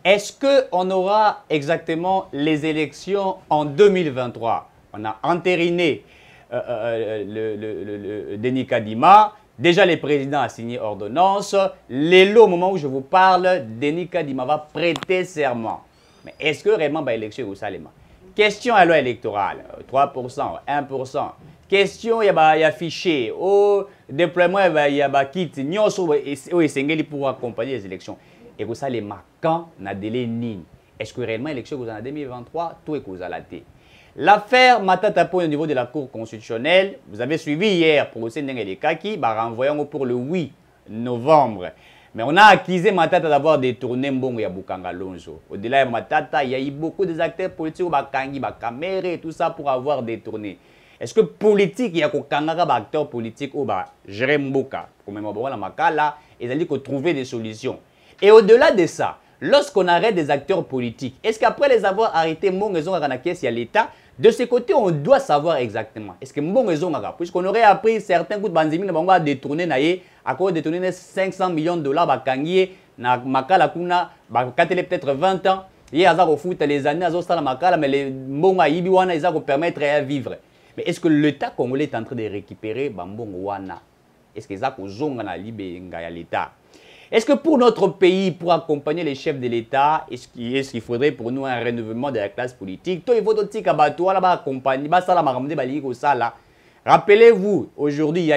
Est-ce qu'on aura exactement les élections en 2023? On a entériné Denis Kadima. Déjà, le président a signé ordonnance. L'élo, au moment où je vous parle, Denis Kadima va prêter serment. Mais est-ce que réellement, l'élection au Salema? Question à la loi électorale, 3%, 1%. Question, il y a fichier. Au déploiement, il y a kit. Nous sommes pour accompagner les élections. Et vous savez, quand on a délai ni. Est-ce que réellement l'élection en 2023, tout est causé à la tête? L'affaire Matata au niveau de la Cour constitutionnelle, vous avez suivi hier pour le Sénégal Kaki, renvoyant pour le 8 novembre. Mais on a accusé Matata d'avoir détourné Mbongo et Boukanga Lonzo. Au-delà de Matata, il y a eu beaucoup d'acteurs politiques, Bakangi, Bakamere et tout ça pour avoir détourné. Est-ce que politique, il y a des acteurs politiques ou Jérém Mboka, comme la Makala, ils ont dit qu'on trouver des solutions. Et au-delà de ça, lorsqu'on arrête des acteurs politiques, est-ce qu'après les avoir arrêtés, Mbongo à la caisse, il y a l'État? De ce côté, on doit savoir exactement. Est-ce que Mbongo puisqu'on aurait appris certains coups de banzimi, on va détourner, à cause de détourner 500 millions de dollars, Bakangi, na Makala Kuna, peut-être 20 ans. Il y a au foot les années, à Makala, mais les Mbongo à Ibiwana, ils vont permettre de vivre. Mais est-ce que l'État congolais est en train de récupérer Mbongo Wana? Est-ce que ça a l'État? Est-ce que pour notre pays, pour accompagner les chefs de l'État, est-ce qu'il faudrait pour nous un renouvellement de la classe politique? Rappelez-vous, aujourd'hui, il y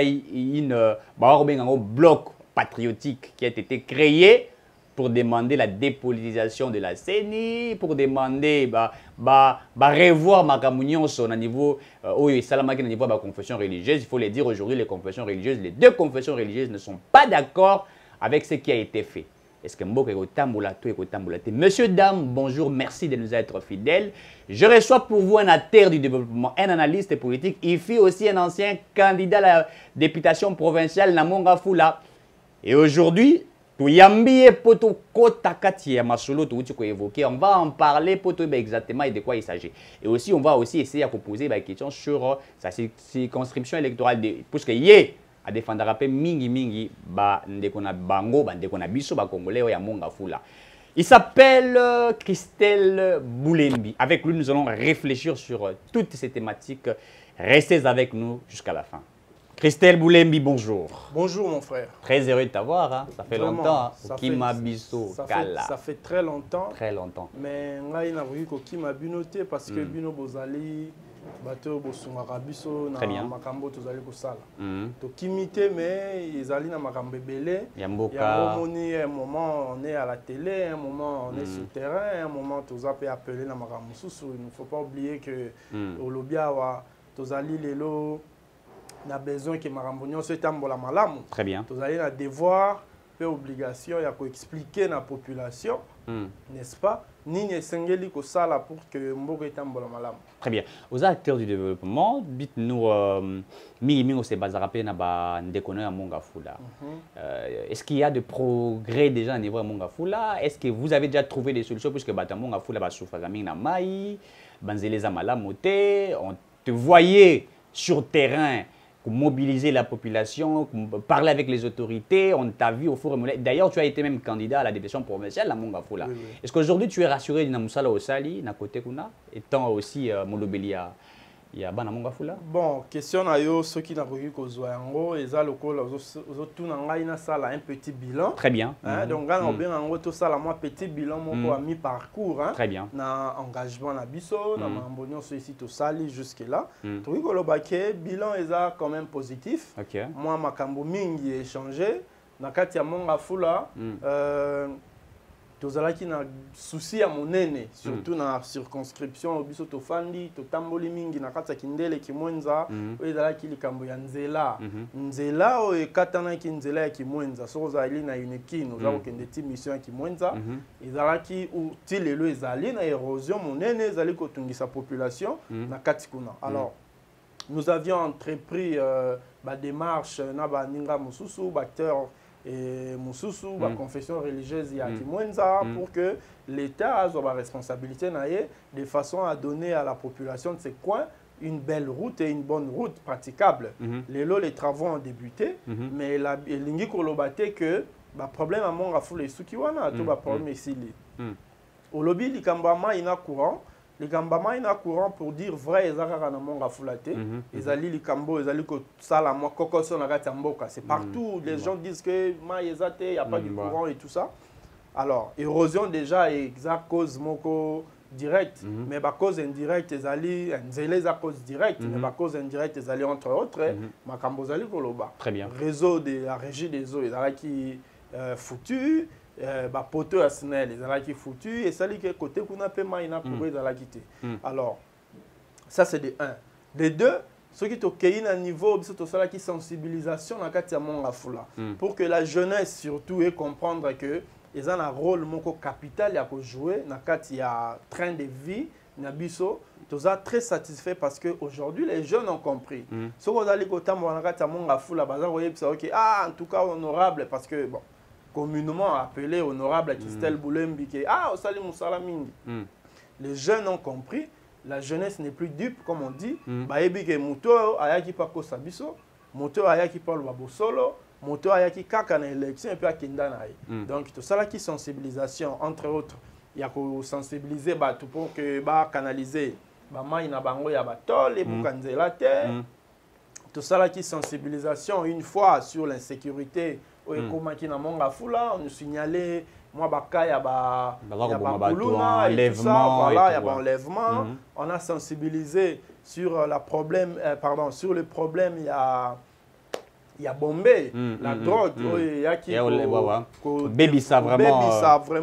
a un bloc patriotique qui a été créé pour demander la dépolitisation de la CENI, pour demander revoir Makamounion au niveau de la confession religieuse. Il faut le dire aujourd'hui, les confessions religieuses, les deux confessions religieuses ne sont pas d'accord avec ce qui a été fait. Est-ce que Mboka est tamboula, tout est tamboula? Monsieur, dame, bonjour, merci de nous être fidèles. Je reçois pour vous un acteur du développement, un analyste politique. Il fut aussi un ancien candidat à la députation provinciale Namonga Fula. Et aujourd'hui, on va en parler pour exactement et de quoi il s'agit. Et aussi, on va aussi essayer de poser des questions sur sa circonscription électorale. Puisque hier, à défendre rappel mingi ndekona bango bandekona biso ba congolais ya monga fula. Il s'appelle Christelle Boulembi. Avec lui nous allons réfléchir sur toutes ces thématiques. Restez avec nous jusqu'à la fin. Christelle Boulembi, bonjour. Bonjour mon frère. Très heureux de t'avoir, hein. Ça fait vraiment, longtemps. Ça fait très longtemps. Très longtemps. Mais ngai na ruki ko kima binoté parce que bino bozali bato bosungaka biso na makambo tozali kosala. To kimité mais ezali na makambo ebele. Ya moni un moment on est à la télé, un moment on est sur le terrain, un moment toza peut appeler na makambo susu. Il ne faut pas oublier que au lobia wa tozali lelo na besoin que makambo nyonso etambola malamu. Très bien. Tozali na devoir et obligation ya ko expliquer na population, n'est-ce pas? Nini esengeli ko sala pour que mboko etambola malamu. Très bien. Aux acteurs du développement, dites-nous mingi se bazarape na ba ndekono ya monga fula. Est-ce qu'il y a de progrès déjà au niveau de monga fula? Est-ce que vous avez déjà trouvé des solutions puisque bata monga fula ba souffra na mai, banzeleza malamu te, on te voyait sur terrain mobiliser la population, parler avec les autorités, on t'a vu au four et moulin. D'ailleurs, tu as été même candidat à la députation provinciale, la Monga Fula. Oui. Est-ce qu'aujourd'hui, tu es rassuré de Namusala Osali, na côté Kuna, étant aussi Molobelia, il y a Bana Monga Fula? Bon, question à yo, ceux qui n'ont pas eu Kozouango, ils ont le col, ils ont un petit bilan. Très bien. Donc, on a bien en tout ça, un petit bilan, mon mi-parcours. Très bien. Na engagement na biso, na mambonio ici tout sali jusque là. Tout le baquet, bilan est quand même positif. Moi, ma kambo mingi échangé. Na katia Monga Fula. Tozalaki na souci à monene surtout na circonscription biso to fandi to tamboli mingi na kata kindele kimwenza ezalaki likambo ya nzela nzela o ekatana ki nzela ya kimwenza so zali na uniki nous avons kende ti mission ya kimwenza ezalaki uti lelo ezali na érosion monene ezali kotungisa population na kati kuna. Alors nous avions entrepris ba démarche na ba ninga mususu acteurs et Moussousou, la confession religieuse y a pour que l'État ait la responsabilité de façon à donner à la population de ces coins une belle route et une bonne route praticable. Les travaux ont débuté, mais l'ingi kolobate que le problème à mon rafou les soukiwana tout le problème ici. au lobby likambama ina courant likambama ina courant pour dire vrai ezaka na monga fulate ezali likambo ezali ko sala moi kokoso na kati mboka c'est partout les gens disent que ma ezate il y a pas de courant et tout ça alors érosion déjà exact cause moko direct mais ba cause indirecte ezali nzele za cause directe mais ba cause indirecte ezali entre autres makambo ezali koloba très bien réseau de la régie des eaux ezala qui foutu ba poteau à SNEL ezala qui foutu et ça li que côté kuna pe mai na pour ezala quitté alors ça c'est de 1 de 2 ce qui to kei na niveau biso to sala qui sensibilisation na kati ya monga fula pour que la jeunesse surtout ait comprendre que ils ont un rôle moko capital à jouer dans le train de vie na biso tous très satisfait parce que aujourd'hui les jeunes ont compris ce qu'on a dit quand on a regardé mon fou la bazar ok en tout cas honorable parce que bon communément appelé honorable Kistel Boulembi qui ah Salim Moussala mingi les jeunes ont compris la jeunesse n'est plus dupe comme on dit ba ebi ke moto ayaki pa ko sabiso moto ayaki pa lo babosolo moto ayaki kaka na élection et puis akenda na ye donc tout ça là qui sensibilisation entre autres il y a ko sensibiliser ba tout pour que ba canaliser ba mai na bango ya batol et bukanzela te tout ça là qui sensibilisation une fois sur l'insécurité comment qui na monga fula on nous signalait moi baka ya ba enlèvement voilà il y a ba enlèvement on a sensibilisé sur la problème pardon sur le problème il y a Bombay, la drogue, il y a qui Baby ça vraiment.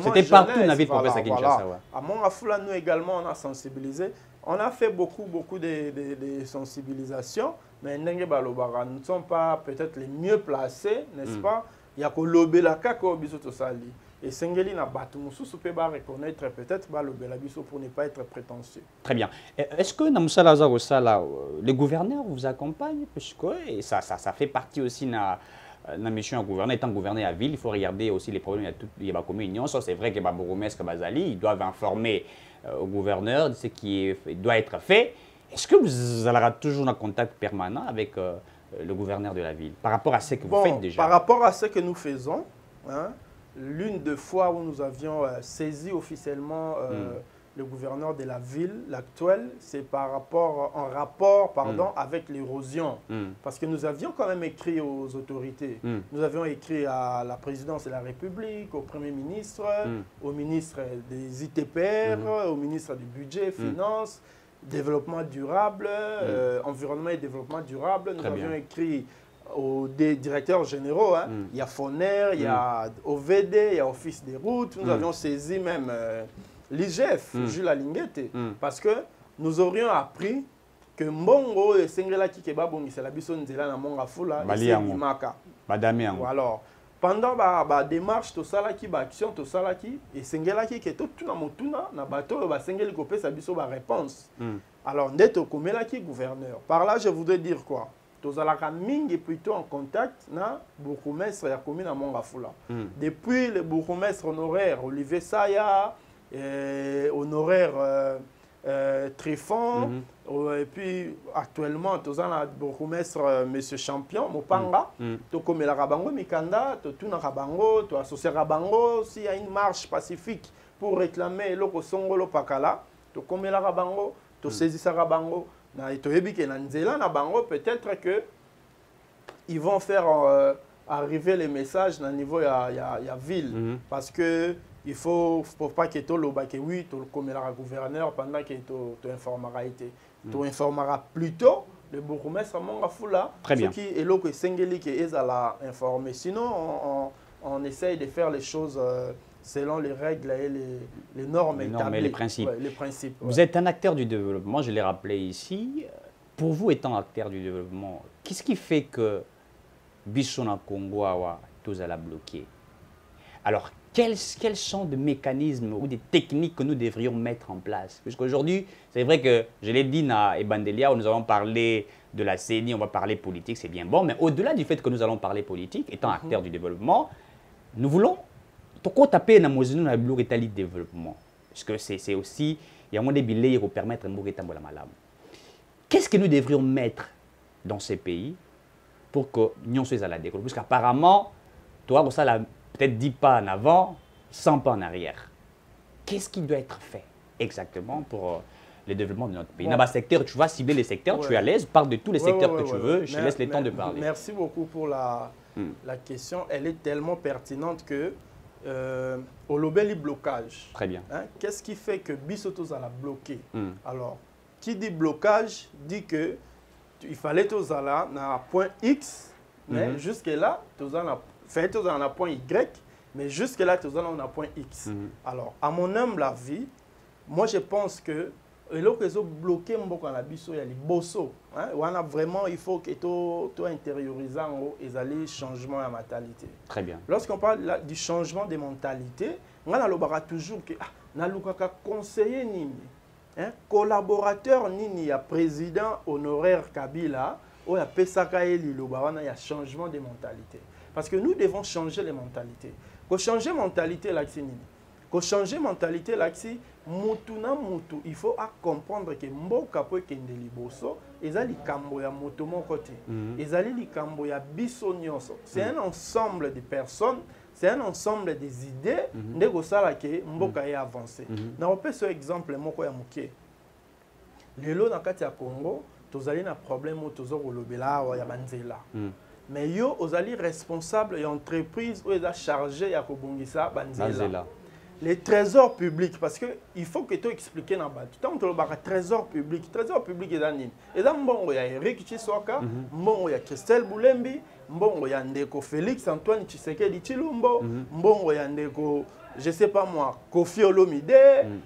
C'était partout dans la ville professeur Kinshasa. À Mongafula, nous également, on a sensibilisé. On a fait beaucoup de sensibilisation, mais nous ne sommes pas peut-être les mieux placés, n'est-ce pas? Il y a que l'obéla kako bisoto sali. Et Sengeli n'a pas tout le reconnaître peut-être l'obéla biso pour ne pas être prétentieux. Très bien. Est-ce que dans le gouverneur vous accompagne? Parce que ça fait partie aussi de la mission à gouverner. Étant gouverné à ville, il faut regarder aussi les problèmes. Il y a la communion. C'est vrai que les bourgmestres Bazali, ils doivent informer au gouverneur de ce qui doit être fait. Est-ce que vous allez toujours en contact permanent avec le gouverneur de la ville par rapport à ce que vous faites déjà? Par rapport à ce que nous faisons, hein, l'une des fois où nous avions saisi officiellement le gouverneur de la ville, l'actuel, c'est par rapport, en rapport avec l'érosion. Parce que nous avions quand même écrit aux autorités. Nous avions écrit à la présidence de la République, au Premier ministre, au ministre des ITPR, au ministre du Budget, Finances, Développement durable, Environnement et Développement durable. Nous avions écrit aux directeurs généraux, hein. Il y a FONER, il y a OVD, il y a Office des routes. Nous avions saisi même l'IGF, Jules Alinguete, parce que nous aurions appris que Mbongo et Sengela Kikebabongi, c'est la bison nzela na monga fula, et c'est Imaka. Alors, pendant la démarche, tout ça là qui action, tout ça là qui, et Sengela qui est tout na motuna, na bateau, ba Sengeli kopé sa biso ba réponse. Alors, neto komela qui gouverneur. Par là, je voudrais dire quoi? Tozalaka mingi plutôt en contact na bourgmestre ya commune à Mongafula. Depuis le bourgmestre honoraire Olivier Saya, honoraire Trifon, et puis actuellement tozala bourgmestre Monsieur Champion Mopanga, to komela rabango mikanda, to tuna rabango, to associer rabango s'il y a une marche pacifique pour réclamer loko songolo pakala, to komela rabango, to saisir rabango. Peut-être que ils vont faire arriver les messages dans le niveau de la ville. Parce que il ne faut pas que tu oui, tu le gouverneur pendant que tu informeras. Tu informeras plutôt le bourgmestre Mongafula. Très bien. Ce qui est là que Sengeli qui est à la informer. Sinon, on essaye de faire les choses selon les règles et les normes établies. Et les principes. Ouais, les principes. Vous êtes un acteur du développement, je l'ai rappelé ici. Pour vous, étant acteur du développement, qu'est-ce qui fait que Bissona Congo a tous à la bloquer? Alors, quels sont des mécanismes ou des techniques que nous devrions mettre en place? Puisqu'aujourd'hui, c'est vrai que, je l'ai dit dans Ebandelia, où nous avons parlé de la CENI, on va parler politique, c'est bien bon, mais au-delà du fait que nous allons parler politique, étant acteur du développement, nous voulons taper dans le développement. Parce que c'est aussi, il y a des billets pour permettre de malam. Qu'est-ce que nous devrions mettre dans ces pays pour que nous soyons à la décolle? Parce qu'apparemment, toi, ça peut-être 10 pas en avant, 100 pas en arrière. qu'est-ce qui doit être fait exactement pour le développement de notre pays? Dans le secteur, tu vas cibler les secteurs, tu es à l'aise, parle de tous les secteurs que tu veux, je te laisse le temps de parler. Merci beaucoup pour la question. Elle est tellement pertinente que au lobby blocage. Très bien. Hein? Qu'est-ce qui fait que Bissotos a bloqué? Alors, qui dit blocage dit que il fallait tous aller à un point X, mais jusque-là, tous à un point Y, mais jusque-là, tous à un point X. Alors, à mon humble avis, moi je pense que là que bloqué mboka na biso ya liboso, hein, wana vraiment il faut que tu intérioriser les allées changement de mentalité. Très bien. Lorsqu'on parle du changement de mentalité, on a toujours que na lukaka conseiller nini, hein, collaborateur nini ya président honoraire Kabila ou ya pesaka eli loba wana ya changement de mentalité. Parce que nous devons changer les mentalités. Pour changer mentalité là c'est nini. Pour changer mentalité là c'est mutu na mutu, il faut comprendre que mboka po kende liboso ezali likambo ya moto moko te, ezali likambo ya biso nyonso. C'est un ensemble de personnes, c'est un ensemble des idées ndeko sala ke mboka ya avancer. Na opesa exemple moko ya muke. Lelo na kati ya Congo, tozali na problème tozo kolobela ya banzela. Mais yo ozali responsable ya entreprise ou eza chargé ya kobongisa banzela. Les trésors publics, parce qu'il faut que tu expliques dans le bas. Tant que le trésor public est anime. Et là, il y a Eric Chiswaka, il y a Christelle Boulembi, il y a Ndeko Félix Antoine Tshisekedi Chilumbo, il y a Ndeko, je ne sais pas moi, Kofi Olomide,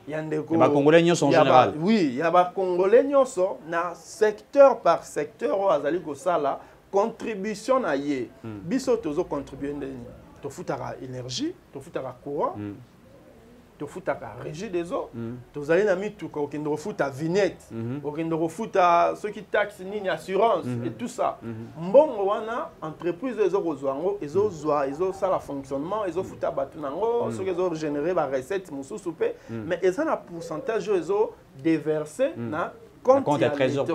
il y a Ndeko. Il y a Congolais Nyonso en général. Oui, il y a Congolais Nyonso, secteur par secteur, au Azali Kosala, contribution à yé. Biso tozo contribuer to futara énergie, to futara courant. Tu fous ta régie des eaux, tu as mis tout le fous ta vignette, tu fous ceux qui taxent ni assurance et tout ça. Bon, on a entreprise ils ont ça le fonctionnement, ils ont foutu ta batunango, ceux qui ont généré la recette, mais ils ont un pourcentage ils ont déversé na compte il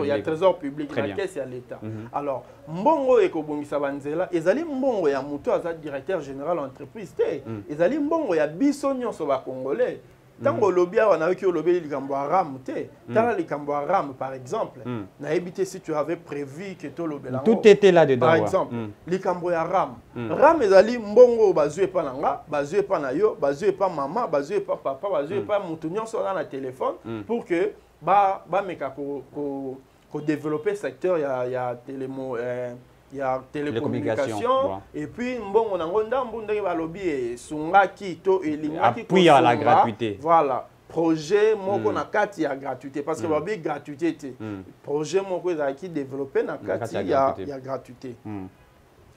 y a trésor public, la caisse à l'État. Alors, mbongo et kobongisa banzela, ezali mbongo ya muto aza directeur général entreprise te, ezali mbongo ya biso nyonso ba congolais. Tant que lobby on a eu lobby likambo ram te, tala likambo ram par exemple, na évité si tu avais prévu que to lobby tout était là dedans. Par exemple, likambo ya ram. Ram ezali mbongo bazue pa nanga, bazue pa na yo, bazue pa maman, bazue pa papa, bazue pa muto nyonso na téléphone pour que développer le secteur, il y a télécommunication et puis on a lobby sungaki to appui à la gratuité. Voilà, projet moko na kati ya gratuité parce que lobby gratuité projet moko qui développer na kati ya gratuité.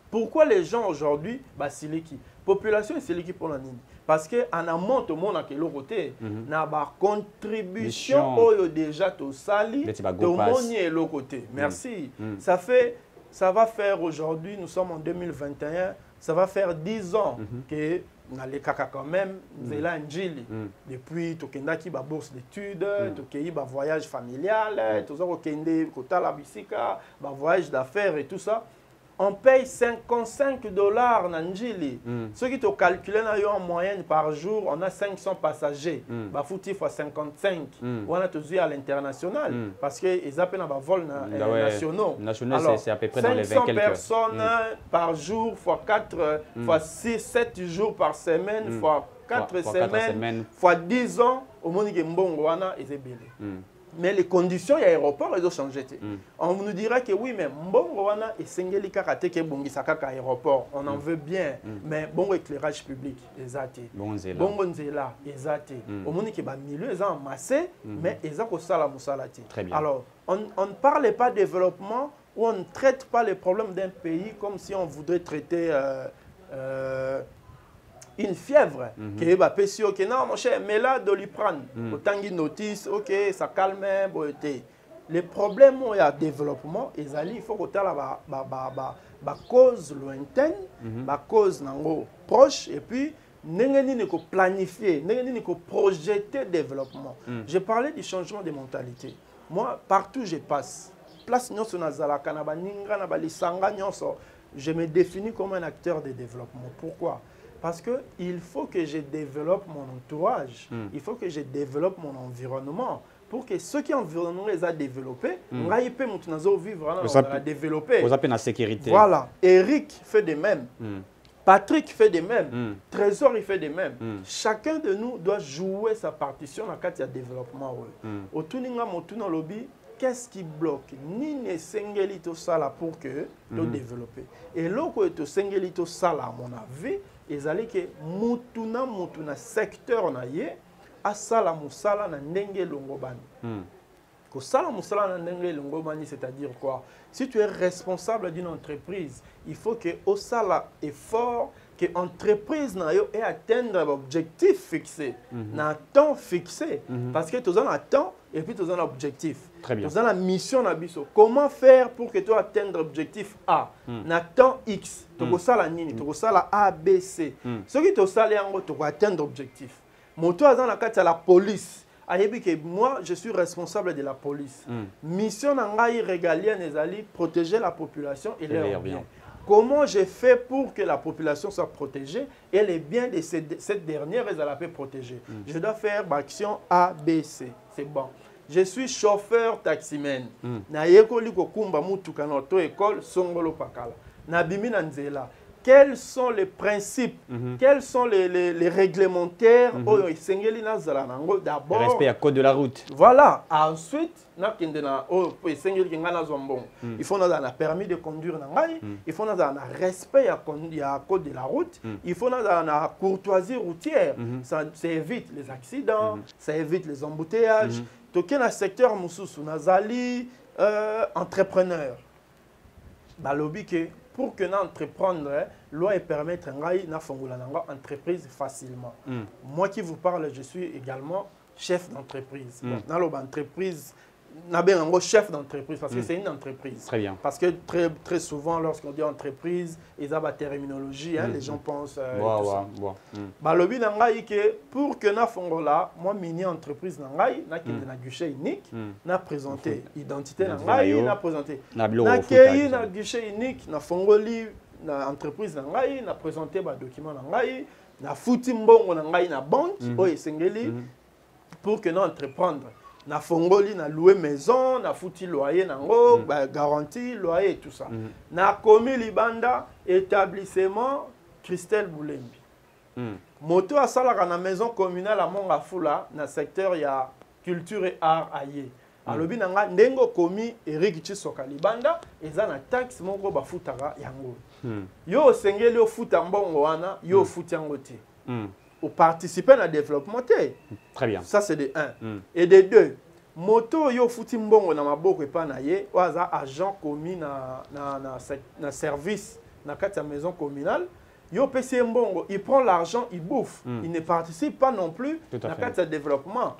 Pourquoi les gens aujourd'hui basiliki population siliki pour la nini? Parce que en amont tout le monde a que l'autre côté na ba contribution oyo déjà to sali to monier l'autre côté. Merci. Ça va faire aujourd'hui, nous sommes en 2021, ça va faire 10 ans que na les kaka quand même zela njili depuis tokendaki ba bourse d'études, tokeyi ba voyage familial, tozo kende kota la bisika, ba voyage d'affaires et tout ça. On paye $55 Nanjili. Ceux qui te calculent en moyenne par jour, on a 500 passagers. Bafouti fois 55. On a tous vu à l'international. Parce qu'ils appellent un vol nationaux. National, c'est à peu près dans les 20 quelques. 500 personnes par jour, fois 4, fois 6, 7 jours par semaine, fois 4 semaines, fois 10 ans, au monde qui est mbongoana et c'est belé. Mais les conditions à l'aéroport, elles ont changé. On nous dira que oui, mais bon, et sengeli karate ke bongi sakaka aéroport, on en veut bien, mais bon éclairage public, exact. Bon nzela, exact. Au monde qui ba milieu, ils ont amassé, mais ils ont ko sala musalati. Alors, on ne parle pas de développement ou on ne traite pas les problèmes d'un pays comme si on voudrait traiter une fièvre qui est péché, ok, non mon cher, mais là Doliprane, autant une notice, ok, ça calme, beauté. Les problèmes où il y a développement, il faut que tu aies la cause lointaine, la cause proche, et puis il faut planifier, il faut projeter le développement. J'ai parlé du changement de mentalité. Moi, partout où je passe, place nyonso na zalaka na baninga na balisanga nyonso, je me définis comme un acteur de développement. Pourquoi? Parce qu'il faut que je développe mon entourage, il faut que je développe mon environnement. Pour que ceux qui environnement les a développés, on va vivre, on va développer. Vous avez la sécurité. Voilà. Eric fait de même. Patrick fait de même. Trésor, il fait de même. Chacun de nous doit jouer sa partition dans le cadre du développement. Autour de lobby, qu'est-ce qui bloque? Ni ne sengelito sala pour que nous développer. Et là, quand tu sengelito sala, à mon avis, ils allaient que mutuna secteur na ye asala musala na ndenge longobani. Ko sala musala na ndenge longobani, c'est-à-dire quoi? Si tu es responsable d'une entreprise, il faut que au sala effort que l'entreprise ait atteindre l'objectif fixé, un temps fixé. Parce que tu as un temps et puis tu as un objectif. Très bien. Tu as la mission. Comment faire pour que tu atteignes l'objectif A, un temps X, tu as la nini, tu as la A, B, C. Ce qui te sale, tu vas atteindre l'objectif. Moto a la police. Moi, je suis responsable de la police. Mission régalienne est protéger la population et leurs biens. Comment je fais pour que la population soit protégée et les biens de cette dernière, elles allaient protéger. Je dois faire l'action A, B, C. C'est bon. Je suis chauffeur taximen. Na yekoli ko kumba mutuka na auto école songolo pakala. Na bimi na nzela. Quels sont les principes, quels sont les réglementaires d'abord. Respect à code de la route. Voilà. Ensuite, il faut un permis de conduire, il faut un respect à code de la route, il faut une courtoisie routière. Ça évite les accidents, ça évite les embouteillages. Dans le secteur Moussous, Nazali, entrepreneur. Pour que nous entreprendre, loi et permettre une entreprise facilement. Moi qui vous parle, je suis également chef d'entreprise. Dans l'entreprise, chef d'entreprise parce que c'est une entreprise. Très bien. Parce que très souvent, lorsqu'on dit entreprise, ils ont la terminologie, les gens pensent. Pour que nous là, moi, mini entreprise, na guichet unique, na présenté identité, na présenté. Na guichet unique, na fongoli, na entreprise, na présenté document, na fouti mbongo, na banque, pour que nous entreprendre. Na fongoli, na loué maison, na fouti loyer, garantie, loyer et tout ça. Na commis libanda, établissement Christelle Boulembi. Moto a salaka na maison communale à Mongafula, na secteur il y a culture et art aillé. Alobi nanga ndengo commis Eric Chisoka libanda, eza na taxe moko ba futaka yango. Yo sengeli o futa mbongo wana, yo futi yango te. Ou participer à développement. Très bien. Ça, c'est de 1. Et de 2, moto yo futi mbongo na maboko et pas na ye, ou agent commis na service na kati maison communale, yo PC mbongo, il prend l'argent, il bouffe. Il ne participe pas non plus na kati développement.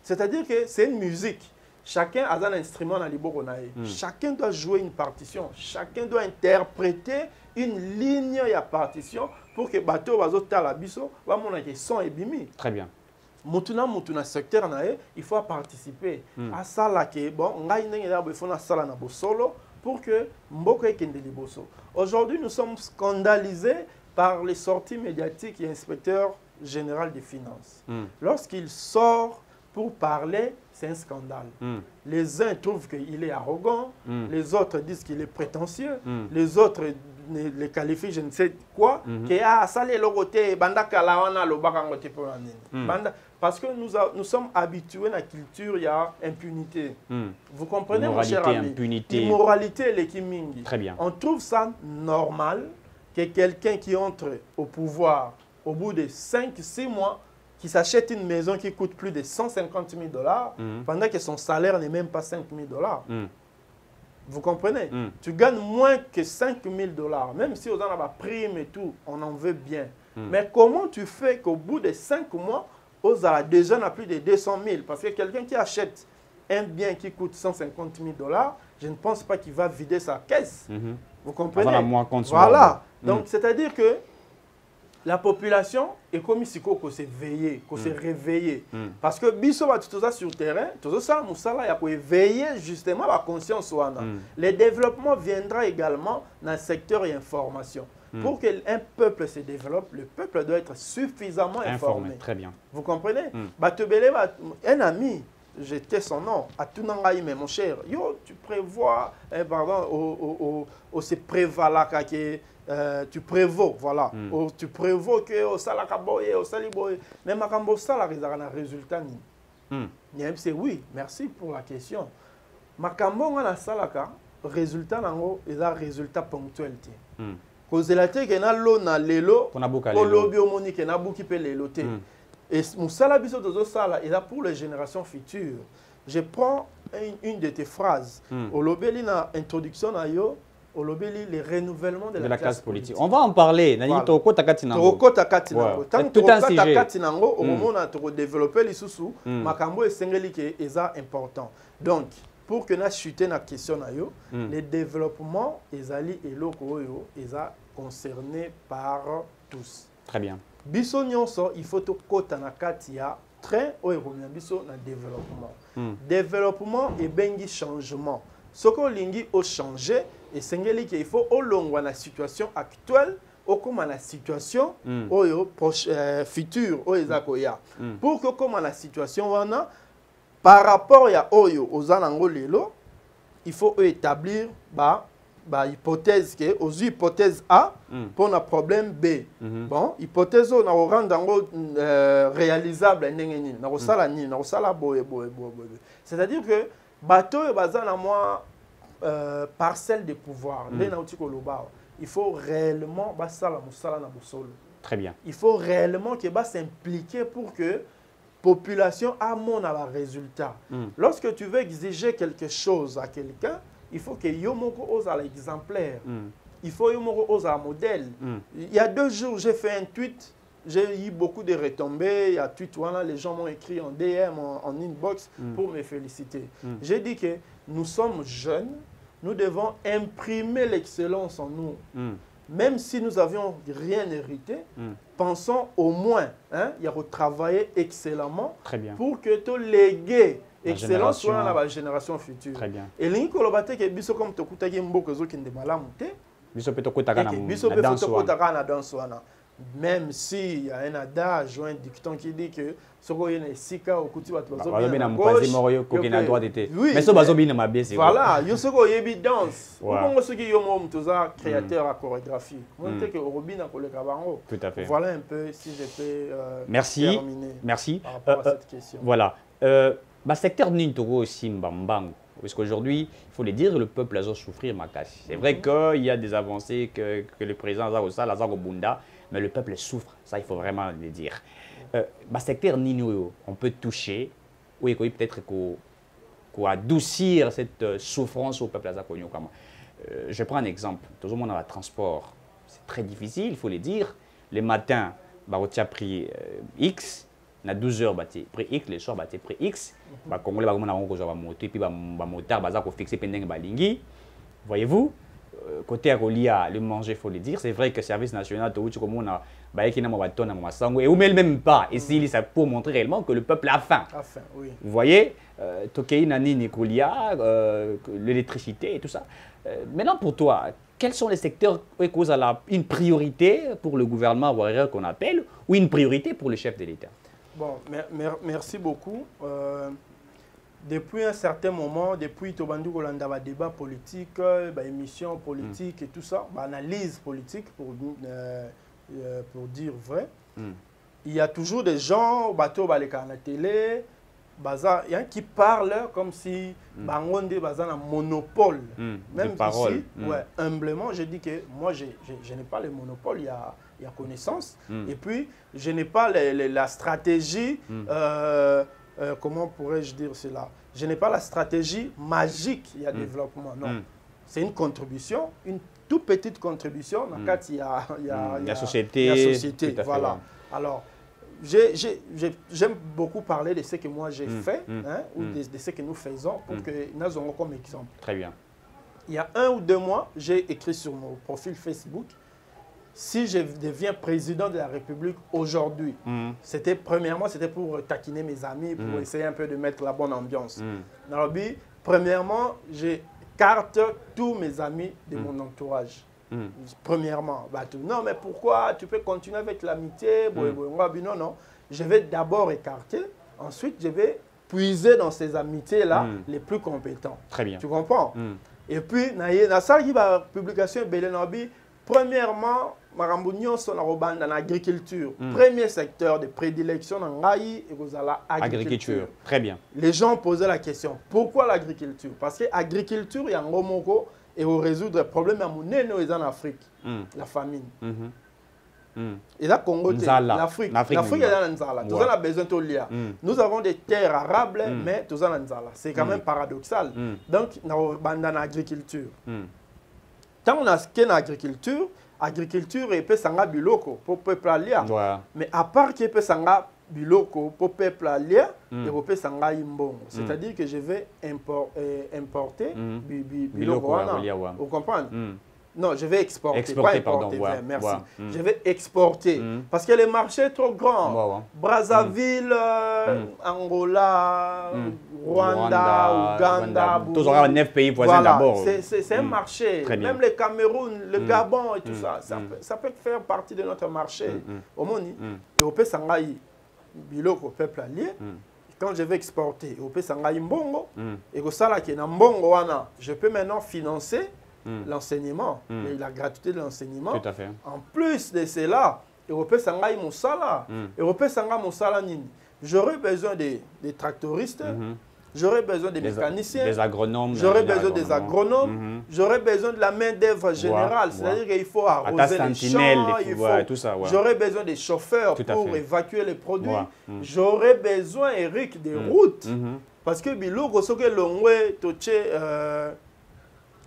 C'est-à-dire que c'est une musique. Chacun a un instrument dans liboko na ye. Chacun doit jouer une partition. Chacun doit interpréter une ligne et partition pour que bateau bazo tala biso va mona ke son et bimi. Très bien. Mutuna secteur nae, il faut participer à ça là que bon ngai ndenge il faut na sala na bosolo pour que mboko ekende liboso. Aujourd'hui, nous sommes scandalisés par les sorties médiatiques et inspecteur général des finances. Lorsqu'il sort pour parler, c'est un scandale. Les uns trouvent qu'il est arrogant, les autres disent qu'il est prétentieux, les autres les qualifient je ne sais quoi, parce que nous sommes habitués à la culture, il y a impunité. Vous comprenez, mon cher ami? Immoralité, l'équimingi. Très bien. On trouve ça normal que quelqu'un qui entre au pouvoir au bout de 5-6 mois, qui s'achète une maison qui coûte plus de 150 000 $, pendant que son salaire n'est même pas 5 000 $. Vous comprenez? Tu gagnes moins que 5 000 $. Même si on a la prime et tout, on en veut bien. Mais comment tu fais qu'au bout de 5 mois, on a déjà plus de 200 000? Parce que quelqu'un qui achète un bien qui coûte 150 000 $, je ne pense pas qu'il va vider sa caisse. Vous comprenez? Voilà. Donc, c'est-à-dire que la population est comme si qu'on s'est veillé, qu'on s'est réveillé. Parce que biso va tout ça sur le terrain, tout ça, il y a pour éveiller justement la conscience. Le développement viendra également dans le secteur et information. Pour qu'un peuple se développe, le peuple doit être suffisamment informé. Très bien. Vous comprenez? Batebele, un ami, j'étais son nom, à Tunangaï, mais mon cher, yo, tu prévois, pardon, au se prévalaka que tu prévaux, voilà. Tu prévaux que au salakaboye, au saliboye, mais makambo salarizara un résultat ni. C'est oui, merci pour la question. Makambo on a salaka, résultat nango, il a résultat ponctuel. Cause la te que na lo na lelo, ko lobi omoni que na buki pe lelo te. Et Moussala Biso Dozo Sala, il a pour les générations futures. Je prends une de tes phrases. Au lobeli na introduction na yo, au lobeli le renouvellement de la classe politique. On va en parler. Nani toko takati nango. Toko takati nango. Tant que toko takati nango, au moment où on a développé les sous-sous, makambo et sengeli qui est important. Donc, pour que na chuter na question na yo, le développement ezali eloko yo eza concerné par tous. Très bien. Biso nyonso, il faut to kota na kati ya train o ekomia biso na développement. Développement et bengi changement. Soko lingi o changer et sengeli que il faut au longwa na situation actuelle au comme la situation oyo future o ezako ya. Pour que comme la situation wana par rapport à oyo ozanango lelo, il faut établir hypothèse que aux hypothèses A pour un problème B. Bon, hypothèse on a rendre réalisable n'engeni, na osala ni, na osala boye. C'est-à-dire que bateau et bazana moi parcelle de pouvoir, il faut réellement basala musala na bosolo. Très bien. Il faut réellement que s'impliquer pour que population a mon résultat. Lorsque tu veux exiger quelque chose à quelqu'un, il faut que Yomoko ose à l'exemplaire. Il faut Yomoko ose à modèle. Il y a 2 jours, j'ai fait un tweet. J'ai eu beaucoup de retombées. Il y a tweet, voilà, les gens m'ont écrit en DM, en inbox pour me féliciter. J'ai dit que nous sommes jeunes. Nous devons imprimer l'excellence en nous. Même si nous n'avions rien hérité, pensons au moins, il y a retravailler excellemment pour que tout légué excellence soit dans la génération future. Très bien. Et l'ingi kolobate ke biso comme tokutaki mboko zokende malamu te. Biso pe tokutaka na danse wana. Même si il y a un adage ou un dicton qui dit que soko yene sika okuti batu bazobina na gauche ko na droite était. Mais so bazobina mabe c'est. Voilà, yo soko yebi danse. Bongo soki yo mo mtoza créateur à chorégraphie. Monte que robina koleka bango. Tout à fait. Voilà un peu si je peux terminer. Merci. Par rapport à cette question. Voilà. Secteur Nintoro aussi Mbambango. Parce qu'aujourd'hui, il faut le dire, le peuple a souffert Makashi. C'est vrai qu'il y a des avancées que le président Zarosa, Lazaro Bunda, mais le peuple souffre. Ça, il faut vraiment le dire. Secteur Nino, on peut toucher, ou peut-être qu'on adoucir cette souffrance au peuple Azako. Je prends un exemple. Tout le monde dans le transport, c'est très difficile, il faut le dire. Le matin, on a pris X. Na 12 heures prix X, les soirs prix X, les Congolais vont avoir moto et puis les motards vont fixer pendant balingi. Voyez-vous, côté Arolia, le manger, il faut le dire, c'est vrai que le service national, et ou même pas, et c'est pour montrer réellement que le peuple a faim. Oui. Vous voyez, l'électricité et tout ça. Maintenant pour toi, quels sont les secteurs qui causent une priorité pour le gouvernement qu'on appelle, ou une priorité pour le chef de l'État? Bon, merci beaucoup. Depuis un certain moment, depuis Tobandou Kolanda, débat politique, émission politique et tout ça, analyse politique pour dire vrai, il y a toujours des gens, bateau à la télé, qui parlent comme si Bangonde Bazan un monopole. Même ici, humblement, je dis que moi, je n'ai pas le monopole, il y a connaissance. Et puis, je n'ai pas la stratégie, comment pourrais-je dire cela? Je n'ai pas la stratégie magique, il y a développement, non. C'est une contribution, une toute petite contribution, dans le cas, il y a la société. Voilà. Alors, j'aime beaucoup parler de ce que moi j'ai fait, ou de ce que nous faisons, pour que nous ayons comme exemple. Très bien. Il y a 1 ou 2 mois, j'ai écrit sur mon profil Facebook, si je deviens président de la République aujourd'hui, premièrement, c'était pour taquiner mes amis, pour essayer un peu de mettre la bonne ambiance. Premièrement, j'écarte tous mes amis de mon entourage. Premièrement, non, mais pourquoi? Tu peux continuer avec l'amitié. Non, non. Je vais d'abord écarter. Ensuite, je vais puiser dans ces amitiés-là les plus compétents. Très bien. Tu comprends? Et puis, la salle qui va publication Belenobi, premièrement, Marambunion son en agriculture. Premier secteur de prédilection dans l'agriculture et vous allez agriculture. Très bien. Les gens posaient la question, pourquoi l'agriculture? Parce que l'agriculture, il y a un gros et on résoudre le problème à mon en Afrique, la famine. Et là, Congo, l'Afrique, il y a un Nzala. Tout ça, on a besoin de lire. Nous avons des terres arables, mais tout ça, Nzala. C'est quand même paradoxal. Donc, on a une agriculture. Quand on a une agriculture, agriculture et peut s'engager biloko pour peuple allié. Mais à part qu'il peut s'engager biloko pour peuple allié, il peut s'engager mbongo. C'est-à-dire que je vais importer biloko. Vous comprenez? Non, je vais exporter. Exporter, pas importer, pardon. Merci. Je vais exporter. Parce que le marché est trop grand. Brazzaville, Angola, Rwanda, Ouganda. Tous aura 9 pays voisins d'abord. C'est un marché. Même le Cameroun, le Gabon et tout ça. Ça peut faire partie de notre marché. Au Moni, Européen Sangaï, Biloko, peuple allié. Quand je vais exporter, Européen Sangaï Mbongo, et que ça là qui est dans Mbongo, je peux maintenant financer l'enseignement, la gratuité de l'enseignement. Tout à fait. En plus de cela, Européen Sangaï Moussala, Européen Sangaï Moussala Nini. J'aurais besoin des tractoristes, j'aurais besoin des mécaniciens, des agronomes, j'aurais besoin des agronomes, j'aurais besoin de la main-d'œuvre générale, c'est-à-dire qu'il faut arroser les champs, j'aurais besoin des chauffeurs pour évacuer les produits, j'aurais besoin, Eric, des routes, parce que Biloko, ce que l'on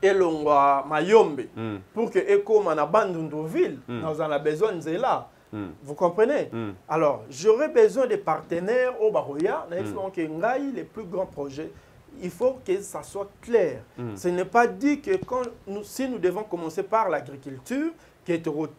et l'on Mayombe, pour que Eko Manabandundoville, nous en avons besoin de là. Vous comprenez? Alors, j'aurais besoin des partenaires au Baroya, les plus grands projets. Il faut que ça soit clair. Ce n'est pas dit que si nous devons commencer par l'agriculture, qui est au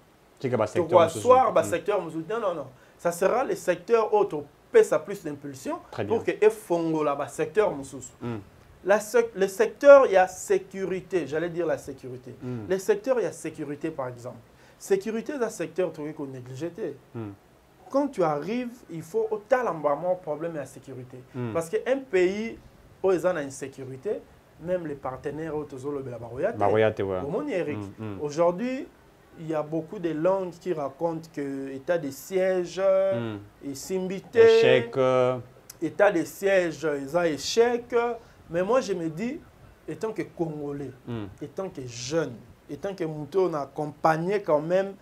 secteur musulman, non. Ça sera le secteur autre, ça plus d'impulsion pour que Fongo là, secteur musulman. Le secteur, il y a sécurité, j'allais dire la sécurité. Le secteur, il y a sécurité par exemple. Sécurité dans le secteur, tu qu'on néglige. Quand tu arrives, il faut autant l'embarquement problème de la sécurité. Parce qu'un pays où ils ont une sécurité, même les partenaires où ils ont le Baroyate. Aujourd'hui, il y a beaucoup de langues qui racontent que l'état de siège est simbité, état de siège est un échec. Mais moi, je me dis, étant que Congolais, étant que jeune, étant que Mouton a accompagné quand même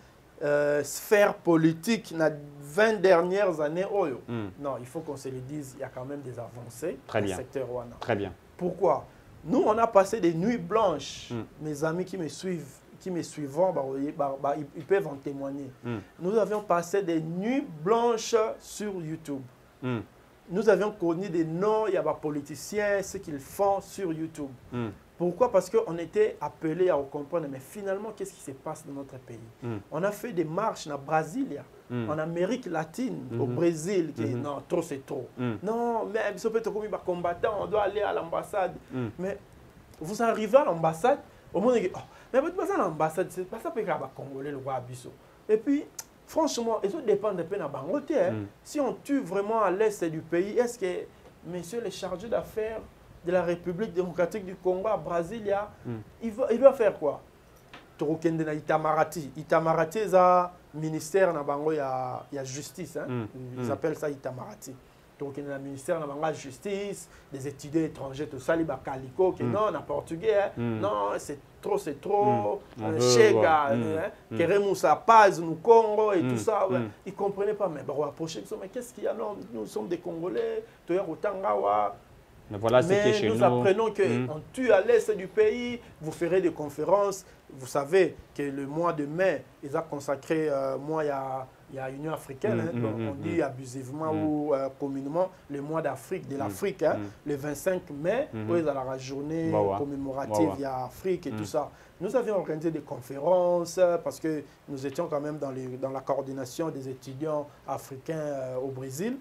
sphère politique dans les 20 dernières années, non, il faut qu'on se le dise, il y a quand même des avancées dans le secteur Wana. Très bien. Pourquoi? Nous, on a passé des nuits blanches. Mes amis qui me suivent, ils peuvent en témoigner. Nous avions passé des nuits blanches sur YouTube. Nous avions connu des noms, il y a des politiciens, ce qu'ils font sur YouTube. Pourquoi? Parce qu'on était appelés à comprendre, mais finalement, qu'est-ce qui se passe dans notre pays? On a fait des marches en Brasilia, en Amérique latine, au Brésil, qui non, trop c'est trop. Non, mais si peut être combattant, on doit aller à l'ambassade. Mais vous arrivez à l'ambassade, au monde dit, oh, mais vous passez à l'ambassade, c'est pas ça que les Congolais le voient à Bissau. Et puis, franchement, ils dépendent de peine à Bangote. Si on tue vraiment à l'est du pays, est-ce que monsieur le chargé d'affaires de la République démocratique du Congo à Brasilia, il va faire quoi? Torokende na Itamarati. Itamarati, c'est un ministère na Bango, il y a justice. Ils appellent ça Itamarati. Torokende na ministère na Bango, la justice, des étudiants étrangers, tout ça, les Bakaliko, non, en portugais, non, c'est trop, Chega, Keremoussa Paz, nous Congo et tout ça. Ils ne comprenaient pas, mais qu'est-ce qu'il y a? Non, nous sommes des Congolais, Otangawa. Mais voilà, mais nous apprenons qu'on tue à l'est du pays, vous ferez des conférences. Vous savez que le mois de mai, ils ont consacré, il y a l'Union africaine, donc on dit abusivement ou communément le mois d'Afrique, de l'Afrique, le 25 mai, où il y a la journée commémorative, il y a Afrique et tout ça. Nous avions organisé des conférences parce que nous étions quand même dans la coordination des étudiants africains au Brésil.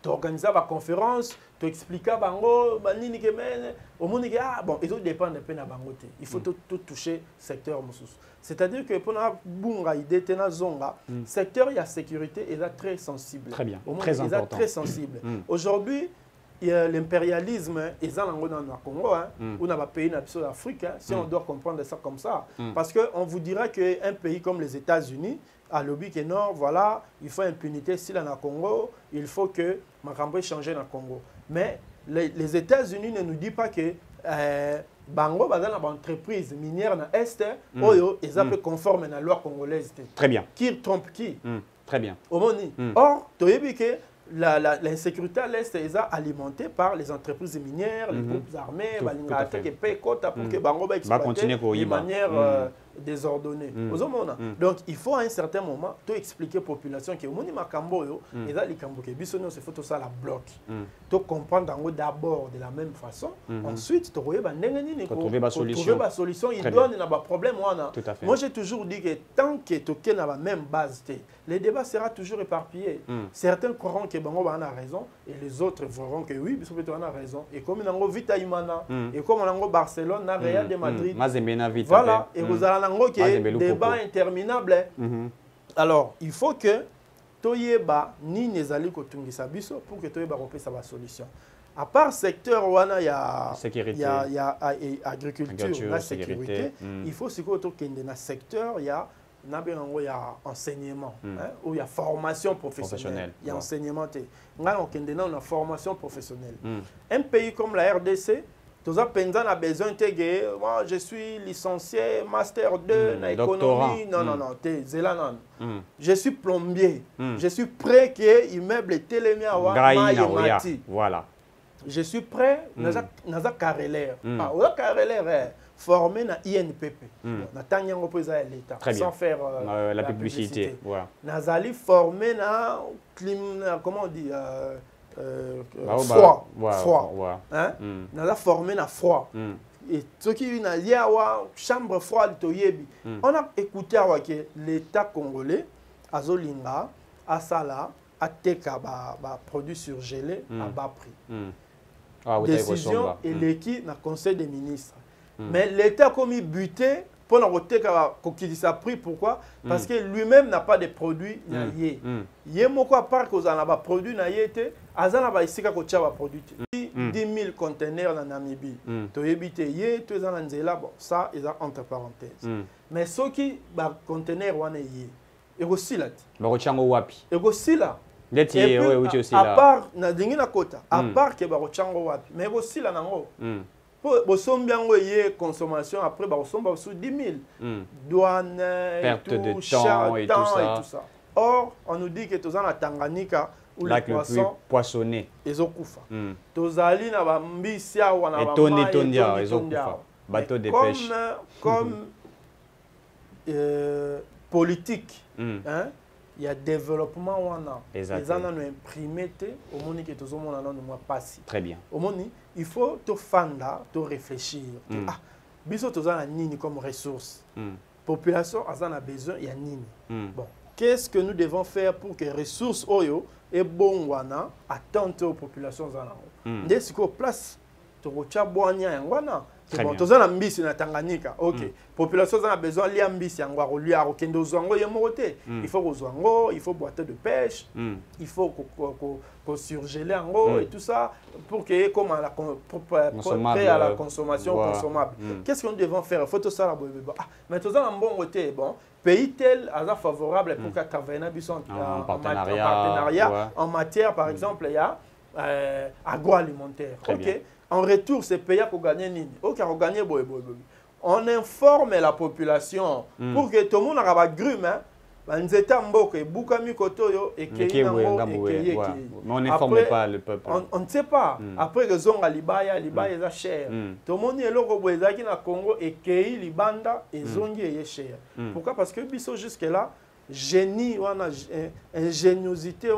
tu organises la conférence, tu expliques bango, banini ke mene, au monde que ah bon, ils dépend de peine à bangote. Il faut tout toucher secteur moussous. C'est-à-dire que pour na bunga idée tena zonga, secteur il y a sécurité et là très sensible. Très bien. Très important. Très sensible. Aujourd'hui, l'impérialisme est dans le Congo, ou dans les pays d'Afrique, si on doit comprendre ça comme ça. Parce qu'on vous dira qu'un pays comme les États-Unis, à l'objet que non, voilà, il faut impunité si là dans le Congo, il faut que Macambé change dans le Congo. Mais les États-Unis ne nous disent pas que Bango, dans l'entreprise minière dans l'Est, ils sont conformes à la loi congolaise. Très bien. Qui trompe qui? Très bien. Or, tu as vu que l'insécurité à l'Est est alimentée par les entreprises minières, les groupes armés, qui payent quota pour que Bango va exploiter de manière désordonnée. Donc, il faut à un certain moment te expliquer à la population que Moni Makambo, et là, les Kambo, il faut tout ça la bloque. Tu comprends d'abord de la même façon. Ensuite, tu trouver la solution. Il donne un problème. Moi, j'ai toujours dit que tant que tu es dans la même base, les débats seront toujours éparpillés. Certains croiront que Bango a raison et les autres verront que oui, Bissot a raison. Et comme il y a Vita Imana, et comme il y a Barcelone, Real de Madrid. Voilà, et vous avez un débat interminable. Alors, il faut que Toyeba ni Nezali Kotungisa Bisso pour que Toyeba repère sa solution. À part secteur il y a agriculture, la sécurité, il faut aussi que dans le secteur, il y a enseignement, où il y a formation professionnelle. Il y a enseignement. Il y a formation professionnelle. Un pays comme la RDC, tous a besoin de moi, je suis licencié, master 2 en économie. Non. Je suis plombier. Je suis prêt que l'immeuble télémé à voilà. Je suis prêt dans carreleur. Formé dans INPP. l'État. Sans faire la publicité. Nazali formé dans comment on dit froid. Nous avons formé dans froid. Et ce qui est lié à la chambre froide, on a écouté que l'État congolais, à Zolinga, à Sala, à Teka, produits surgelés à bas prix. Décision et l'équipe dans le Conseil des ministres. Mais l'État a commis buté pour la qu'il a pris. Pourquoi? Parce que lui-même n'a pas de produits. Il y a beaucoup à part que vous avez des produits. Il y a des produits. 10 000 conteneurs en Namibie. Ça, c'est entre parenthèses. Mais ceux qui ont des conteneurs, ils aussi là. Ils aussi là. À part, à part que mais aussi là, consommation après sous 10 000 douane, perte de temps et tout ça. Or, on nous dit que tous en Tanganyika où les poissons poissonnés ils ont kufa. Tous allés na bambisia ou na bambia ils ont kufa. Bateau de pêche. Comme politique, hein? Il y a développement où on a. Les gens ont imprimé au monde que tous on a nous passé. Très bien. Au monde il faut te fanda, te réfléchir. Ah, biso tous on a nini comme ressource. Population a besoin il y a nini. Bon, qu'est-ce que nous devons faire pour que les ressources oyo et bon wana attendent aux populations en dès ce place to rocha boanya wana. C'est bon, tous en mbisi na Tanganyika. OK. Population a besoin de mbisi ngwa ko lia ko kendo zongo ye moté. Il faut zongo, il faut boîte de pêche, il faut ko surgeler ngo et tout ça pour que comme à la consommation consommable. Qu'est-ce que nous devons faire? Il faut tout ça la mais tous en bon côté bon, pays tel a favorable pour qu'intervenir en partenariat en matière par exemple il y a agroalimentaire. OK. En retour, ces pays qui gagnent, on informe la population pour que tout le monde ait un grume. Mais on n'informe pas le peuple. On ne sait pas. Après que Zonga Libaya est cher. Tout le monde est là au Congo et que Libanda et Zongi est cher. Pourquoi? Parce que jusque-là, génie, ingéniosité,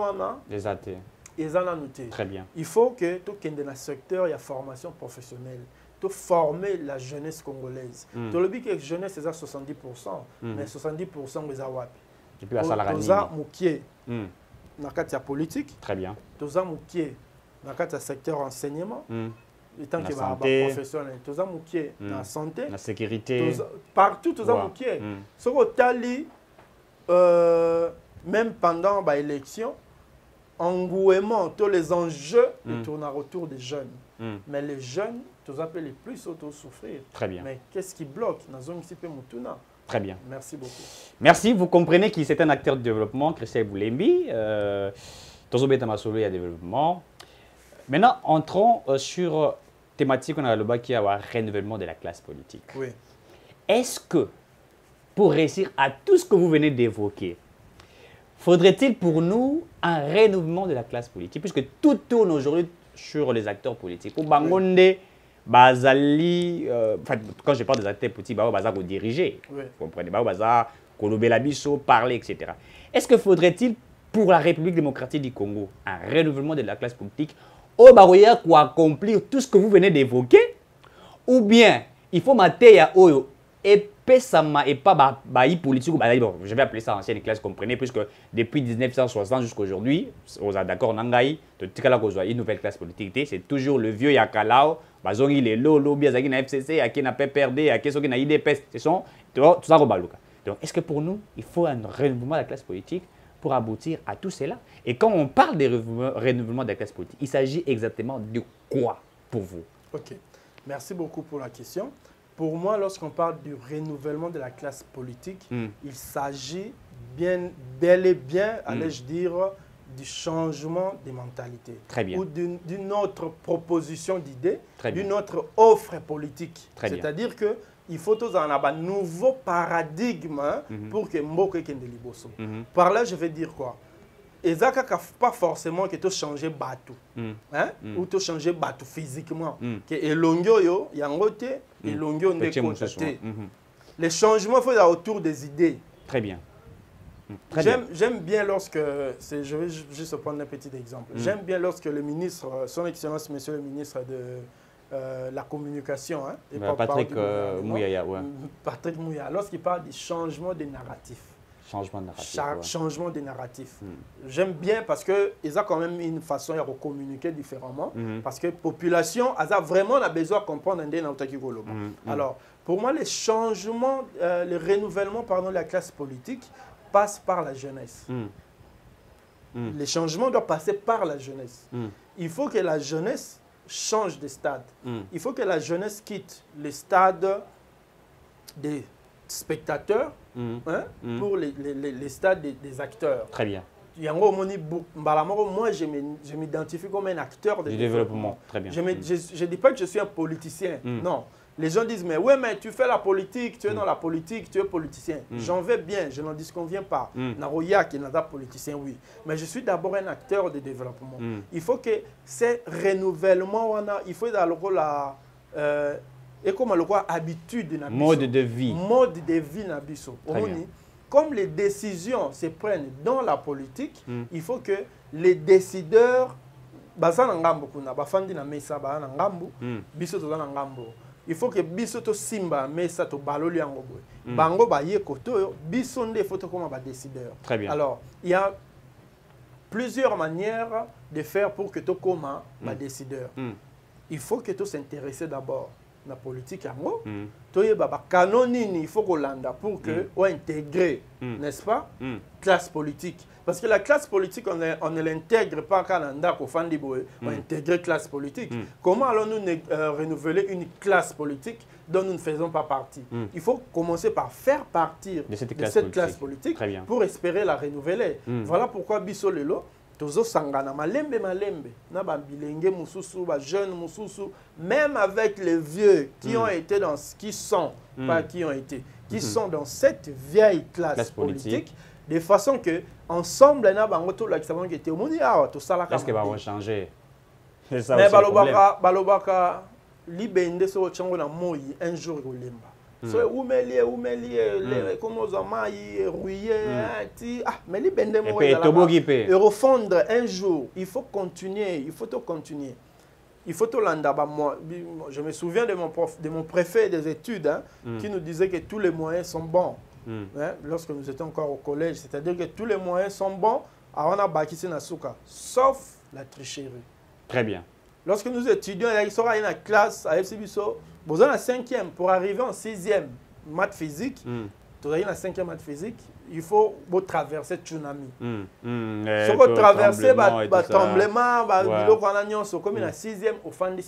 les athées. Très bien. Il faut que tout le dans le secteur, il y a formation professionnelle. De former la jeunesse congolaise. Tu le dis que la jeunesse c'est à 70%, mais 70% des Awapi. Et puis la salarié. dans la politique. Très bien. Toza mukie dans le secteur enseignement. Tant que professionnel. Toza mukie dans la santé. La sécurité. Partout, toza mukie. Ce que tali, même pendant l'élection, engouement, tous les enjeux tournent autour des jeunes. Mais les jeunes, tous appellent les plus auto-souffrir. Très bien. Mais qu'est-ce qui bloque dans zone qui peut Mutuna? Très bien. Merci beaucoup. Merci. Vous comprenez qu'il c'est un acteur de développement, Christelle Boulembi. Tozo Tamasolo, il y a développement. Maintenant, entrons sur thématique, on a le bas qui est un renouvellement de la classe politique. Oui. Est-ce que, pour réussir à tout ce que vous venez d'évoquer, faudrait-il pour nous un renouvellement de la classe politique, puisque tout tourne aujourd'hui sur les acteurs politiques. Au Bangonde, Bazali, quand je parle des acteurs politiques, Baza ko diriger, vous comprenez, Baza ko lobelabiso, parler, etc. Est-ce que faudrait-il pour la République démocratique du Congo un renouvellement de la classe politique au Baroya pour accomplir tout ce que vous venez d'évoquer, ou bien il faut mater à Oyo et Pesama et pas baï politique, je vais appeler ça ancienne classe, comprenez, puisque depuis 1960 jusqu'à aujourd'hui, on est d'accord, Nangaï, une nouvelle classe politique, c'est toujours le vieux Yakalao, Bazongi, les Lolo, Biazaki, na FCC, Yaki na PPRD, Yaki Soki na IDPS, ce sont tout ça. Donc, est-ce que pour nous, il faut un renouvellement de la classe politique pour aboutir à tout cela? Et quand on parle de renouvellement de la classe politique, il s'agit exactement de quoi pour vous? Ok, merci beaucoup pour la question. Pour moi, lorsqu'on parle du renouvellement de la classe politique, il s'agit bel et bien, allais-je dire, du changement des mentalités. Très bien. Ou d'une autre proposition d'idées, d'une autre offre politique. C'est-à-dire qu'il faut avoir un nouveau paradigme pour que Mboke Kende Liboso. Par là, je vais dire quoi? Et ça pas forcément que tu changes bateau, ou tu changes bateau physiquement. Que elongyo yo yangote, elongyo ne côté. Les changements faut autour des idées. Très bien. J'aime bien lorsque, je vais juste prendre un petit exemple. J'aime bien lorsque le ministre, son Excellence Monsieur le ministre de la communication, Patrick Mouyaya, Patrick Mouyaya, lorsqu'il parle du changement des narratifs. Changement de narratif. Changement des narratifs. J'aime bien parce qu'ils ont quand même une façon de communiquer différemment. Parce que la population a vraiment besoin de comprendre un Goloba. Alors, pour moi, les changements, le renouvellement de la classe politique passe par la jeunesse. Les changements doivent passer par la jeunesse. Il faut que la jeunesse change de stade. Il faut que la jeunesse quitte le stade des spectateurs pour les stades des acteurs. Très bien. Moi, je m'identifie comme un acteur de développement. Très bien. Je ne dis pas que je suis un politicien. Non. Les gens disent, mais ouais, mais tu fais la politique, tu es dans la politique, tu es politicien. J'en vais bien, je n'en disconviens pas. Naroya qui n'est pas politicien, oui. Mais je suis d'abord un acteur de développement. Il faut que ces renouvellements, il faut d'abord la... et comme le quoi habitude mode de vie nabiso. Comme les décisions se prennent dans la politique, il faut que les décideurs il faut que biso to simba mesa to baloli yango boy bango ba ye koto biso nde photo comme ba décideur. Très bien. Alors il y a plusieurs manières de faire pour que tu coma ba décideur. Il faut que tu s'intéresses d'abord la politique yango toye baba canonini il faut qu'on landa pour que on intégrer n'est-ce pas classe politique. Parce que la classe politique, on ne l'intègre pas quand on intègre classe politique. Comment allons-nous renouveler une classe politique dont nous ne faisons pas partie? Il faut commencer par faire partir de cette classe politique pour espérer la renouveler. Voilà pourquoi Bisso Lelo, Tozo Sangana, malembe, na bilenge mususu, jeunes mususu, même avec les vieux qui ont été dans ce qui sont, pas qui ont été, qui sont dans cette vieille classe politique. De façon que ensemble na bango to la kisabon qui était au monde to sala ka. Est-ce que va changer? Mais balobaka libende so chango na moi un jour golemba. So umeli comme zamayi rouillé ti mais libende moi et refondre un jour, il faut continuer, il faut tout continuer. Il faut tout l'anda. Moi, je me souviens de mon préfet des études qui nous disait que tous les moyens sont bons. Lorsque nous étions encore au collège, c'est-à-dire que tous les moyens sont bons on a bakisi na suka, sauf la tricherie. Très bien. Lorsque nous étudions, il y a une classe à FCBISO, besoin de 5e pour arriver en 6e maths physique. Tu as une 5e maths physique, il faut traverser le tsunami. Si vous traversez le tremblement, comme la 6e, au fond de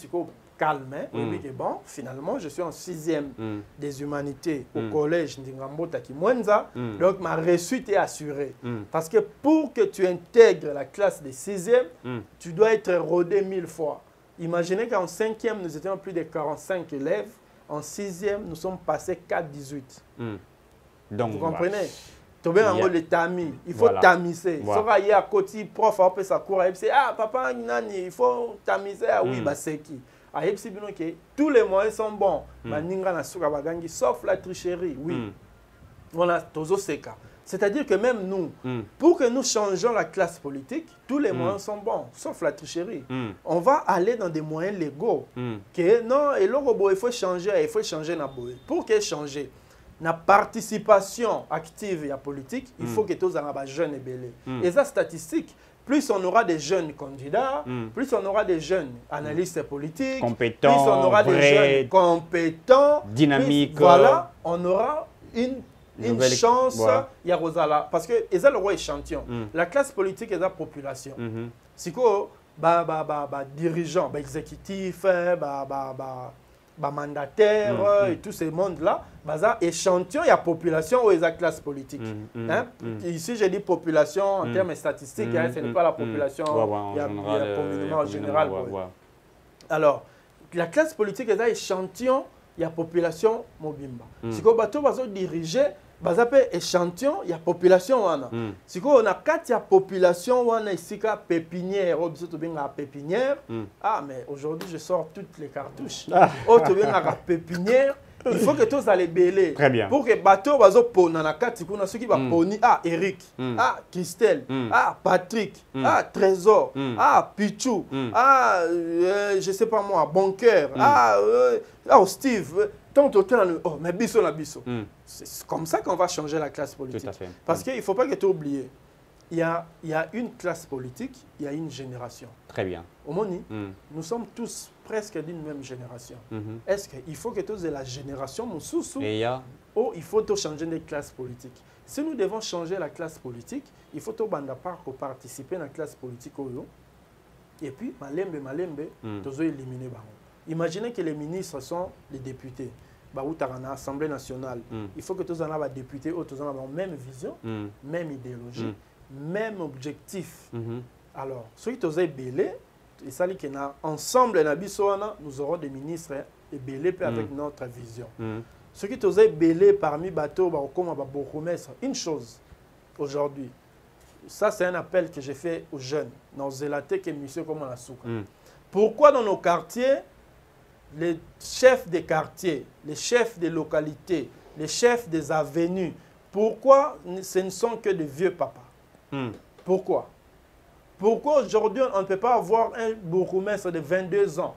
calme. Bon, finalement, je suis en 6e des humanités au collège Ndingambota Kimwenza, donc ma réussite est assurée. Parce que pour que tu intègres la classe des 6e, tu dois être rodé 1000 fois. Imaginez qu'en 5e, nous étions plus de 45 élèves. En 6e, nous sommes passés 4-18. Donc, vous comprenez? Il faut tamiser. Si il y a côté prof, on peut s'accourir. Ah, papa, il faut tamiser. Ah oui, c'est qui? Tous les moyens sont bons. Sauf la tricherie. Oui. Voilà, c'est-à-dire que même nous, pour que nous changions la classe politique, tous les moyens sont bons, sauf la tricherie. On va aller dans des moyens légaux. Que non, et il faut changer. Pour que changer, la participation active et politique, il faut que tous les jeunes et belés. Et ça, statistique. Plus on aura des jeunes candidats, plus on aura des jeunes analystes politiques, compétents, plus on aura des jeunes compétents, dynamiques. Voilà, on aura une chance. Il y a Rosala. Parce que c'est le roi échantillon. La classe politique est la population. C'est quoi dirigeants, exécutifs, mandataires et tous ces mondes-là, échantillon, il y a population ou la classe politique. Ici, j'ai dit population en termes statistiques, ce n'est pas la population, il y a communément en général. Alors, la classe politique est échantillon, il y a population mobimba. Si vous avez dirigé, échantillon, il y a population. Si on a 4 population, ici, pépinière, pépinière. Ah, mais aujourd'hui, je sors toutes les cartouches. Autre pépinière. Il faut que tous allez bêler. Très bien. Pour que bateau bazo pona na kati kuna ceux qui va poni Eric, Christelle, Patrick, Trésor, Pichou, je sais pas moi, Boncoeur, Steve, mais biso na biso. C'est comme ça qu'on va changer la classe politique. Tout à fait. Parce qu'il ne faut pas que tu oublies. Il y a une classe politique, il y a une génération. Très bien. Au Moni, nous sommes tous presque d'une même génération. Est-ce qu'il faut que tous de la génération Moussoussou ou il faut changer de classe politique? Si nous devons changer la classe politique, il faut que participer à la classe politique. Et puis, malembe, tous éliminer. Imaginez que les ministres sont les députés. Dans l'Assemblée nationale, il faut que tous en aient des députés, tous en aient la même vision, même idéologie, même objectif. Alors, ceux qui sont belés, et ça dit ensemble, nous aurons des ministres et belés avec notre vision. Ceux qui sont belés parmi bateaux, comme une chose aujourd'hui, ça c'est un appel que j'ai fait aux jeunes, dans Zélaté que monsieur comme la souka. Pourquoi dans nos quartiers, les chefs des quartiers, les chefs des localités, les chefs des avenues, pourquoi ce ne sont que des vieux papas? Pourquoi? Pourquoi aujourd'hui on ne peut pas avoir un bourgmestre de 22 ans?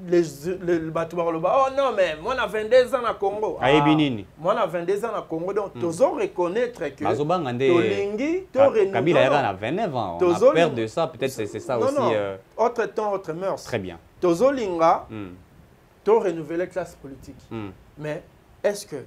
Les bateaux, oh non, mais moi j'ai 22 ans au Congo. Moi j'ai 22 ans au Congo, donc tu dois reconnaître que Tolingi, Kabila a 29 ans. On a peur de ça, peut-être c'est ça aussi. Autre temps, autre mœurs. Très bien. Tozolinga, tu as renouvelé la classe politique. Mais est-ce que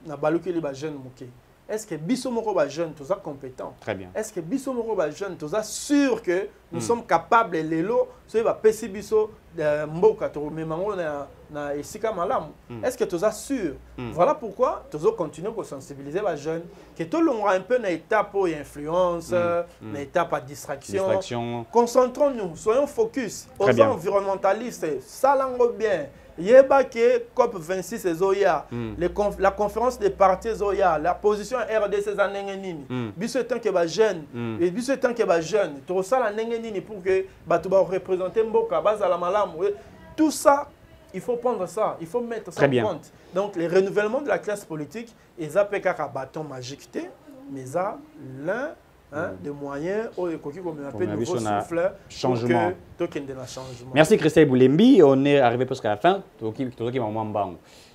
na baluki les jeunes mouké? Est-ce que Bissomoro ba jeune, tous compétent? Très bien. Est-ce que Bissomoro ba jeune, tous sûr que nous sommes capables de l'élo, ce va pesi biso de mboka to memango na esika malam. Est-ce que tous sûr? Voilà pourquoi tous continuer à sensibiliser les jeunes que tout le monde un peu na étape pour influence, na étape à distraction. Concentrons-nous, soyons focus aux environnementalistes, salango bien. Yeba ke COP 26 ezoya, la conférence des partis zoya, la position RDC za nini. Biso tant que ba jeune, et biso tant que ba jeune, to sala nini pour que ba to ba représenter mboka baza la malamu. Tout ça, il faut prendre ça, il faut mettre ça en compte. Donc le renouvellement de la classe politique, ils appellent un bâton magique, mais ça l'un des moyens où on appelle nouveau souffle changement. Changement. Merci Christelle Boulembi, on est arrivé presque à la fin.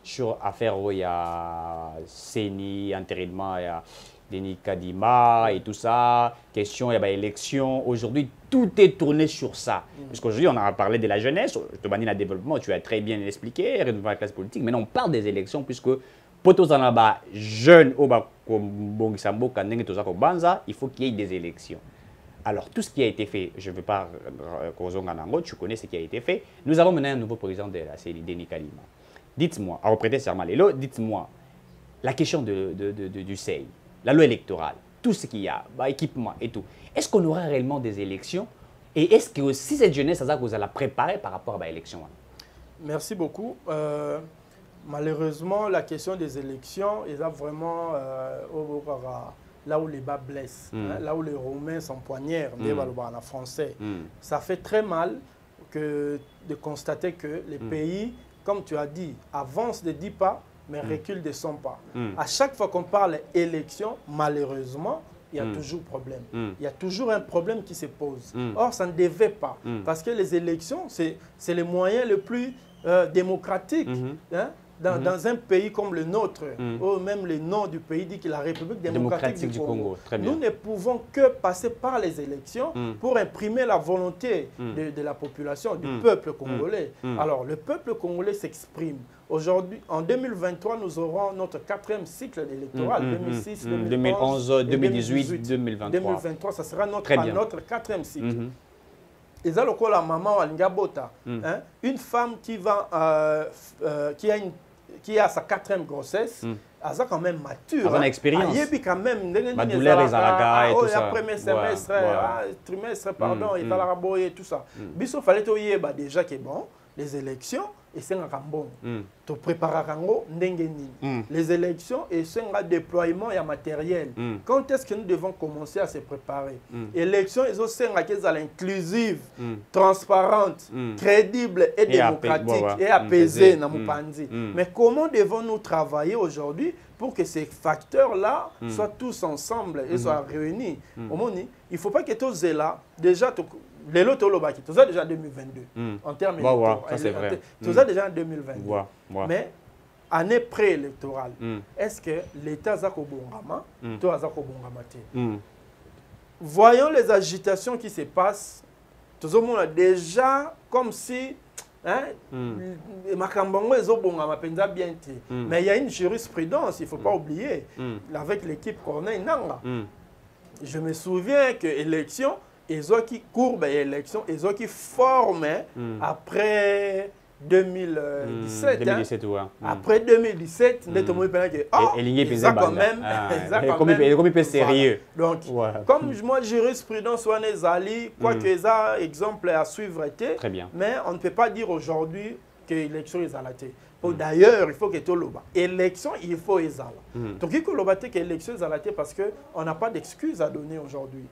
Sur affaire où il y a CENI, intérimaire, il y a Denis Kadima et tout ça, question il y a élection. Aujourd'hui, tout est tourné sur ça. Parce qu'aujourd'hui, on a parlé de la jeunesse, je te bannis le développement, tu as très bien expliqué, rénover la classe politique. Maintenant, on parle des élections puisque pour tous les jeunes, il faut qu'il y ait des élections. Alors, tout ce qui a été fait, je ne veux pas tu connais ce qui a été fait. Nous avons mené un nouveau président de la CELI, Denis Kadima. Dites-moi, à reprêter serment, dites-moi, la question du CEI, la loi électorale, tout ce qu'il y a, équipement et tout. Est-ce qu'on aura réellement des élections? Et est-ce que aussi cette jeunesse, vous allez la préparer par rapport à l'élection? Merci beaucoup. Malheureusement, la question des élections est vraiment là où les bas blessent, hein, là où les Romains s'empoignèrent, en français. Ça fait très mal de constater que les pays, comme tu as dit, avancent de 10 pas, mais reculent de 100 pas. À chaque fois qu'on parle élection, malheureusement, il y a toujours problème. Il y a toujours un problème qui se pose. Or, ça ne devait pas. Parce que les élections, c'est le moyen le plus démocratique. Hein, dans un pays comme le nôtre, ou même le nom du pays dit que la République démocratique du Congo. Nous ne pouvons que passer par les élections pour imprimer la volonté de la population, du peuple congolais. Alors, le peuple congolais s'exprime. Aujourd'hui, en 2023, nous aurons notre 4e cycle électoral, 2006, 2011, 2018, 2023. 2023, ça sera notre 4e cycle. Et ça, la maman Alingabota, une femme qui a sa 4e grossesse, elle a quand même mature. Elle a une expérience. Elle a quand même ma douleur et tout ça. Premier semestre, trimestre, pardon, et tout ça. Il fallait déjà que bon, les élections, et c'est un bon. Tu prépares les élections et c'est un déploiement et un matériel. Quand est-ce que nous devons commencer à se préparer? Élections, ils ont inclusive, transparente, crédible et démocratique et apaisée dans mon pandi. Mais comment devons-nous travailler aujourd'hui pour que ces facteurs-là soient tous ensemble et soient réunis? Il ne faut pas que tous soient là. Déjà, les lots Tolobaki, tout ça déjà en 2022. En termes électoraux. Ça c'est vrai. Tout ça déjà en 2022. Mais, année préélectorale, est-ce que l'État a Bongama, tout a Bongama? Voyons les agitations qui se passent. Tout le monde a déjà comme si Makambongo est Bongama bien. Mais il y a une jurisprudence, il ne faut pas oublier, avec l'équipe Corneille Nanga. Je me souviens que l'élection, ils ont qui courbent l'élection, ils ont qui forment après 2017. 2017, ouais. Après 2017, ils ont quand même sérieux. Donc, comme moi, jurisprudence, on est allé, quoi que ça, exemple à suivre, très bien. Mais on ne peut pas dire aujourd'hui que l'élection est alatée. D'ailleurs, il faut que tout le monde. Élection, il faut les ala. Donc, il faut que l'élection est alatée parce qu'on n'a pas d'excuses à donner aujourd'hui.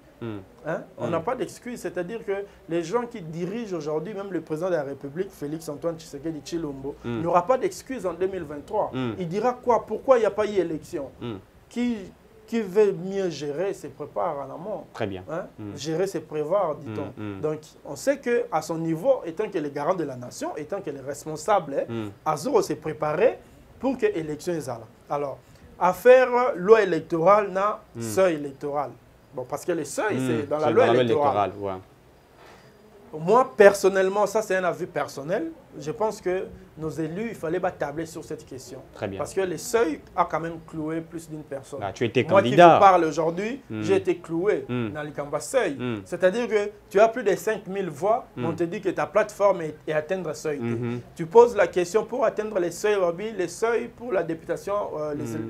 On n'a pas d'excuses, c'est-à-dire que les gens qui dirigent aujourd'hui, même le président de la République, Félix-Antoine Tshisekedi Tshilombo, n'aura pas d'excuses en 2023. Il dira quoi? Pourquoi il n'y a pas eu élection? Qui veut mieux gérer se prépare en amont. Très bien. Gérer, c'est prévoir, dit-on. Donc, on sait qu'à son niveau, étant que les garants de la nation, étant que les responsables, Azuro s'est préparé pour que l'élection soit là. Alors, affaire loi électorale, n'a seuil électoral. Bon, parce que les seuils, c'est dans la loi électorale. Moi, personnellement, ça c'est un avis personnel, je pense que nos élus, il fallait tabler sur cette question. Très bien. Parce que les seuils a quand même cloué plus d'une personne. Ah, tu étais moi candidat. Moi qui vous parle aujourd'hui, j'ai été cloué dans les Kamba seuil. C'est-à-dire que tu as plus de 5000 voix, on te dit que ta plateforme est atteindre seuil. Tu poses la question pour atteindre les seuils pour la députation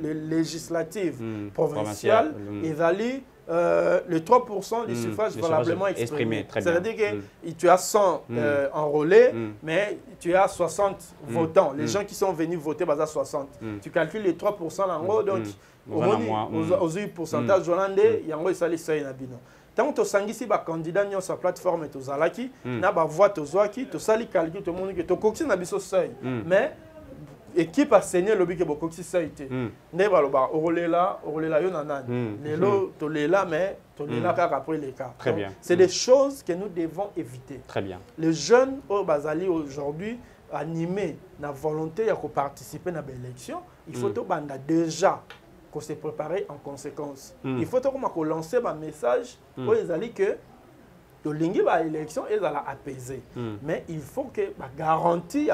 les législatives provinciales, et valide le 3% du suffrage valablement exprimé. C'est-à-dire que tu as 100 enrôlés, mais tu as 60 votants. Les gens qui sont venus voter, à 60. Tu calcules les 3% en haut, donc aux pourcentage hollandais, il y a un seuil seuil nabino. Tant que tu as candidat sur sa plateforme et tu as na ba voix tu as calcul tout le monde que tu coxine na biso seuil. Mais équipe a saigné le bique beaucoup si ça a été. Ne baloba olela yo nanani. Lelo tolela mais tolela après les cas. Très bien. C'est des choses que nous devons éviter. Très bien. Les jeunes au Bazali aujourd'hui animés na volonté de participer à l'élection, il faut to banda déjà qu'on se préparer en conséquence. Il faut qu'on lancer un message pour les alliés que l'élection est apaisée. Mais il faut que la garantie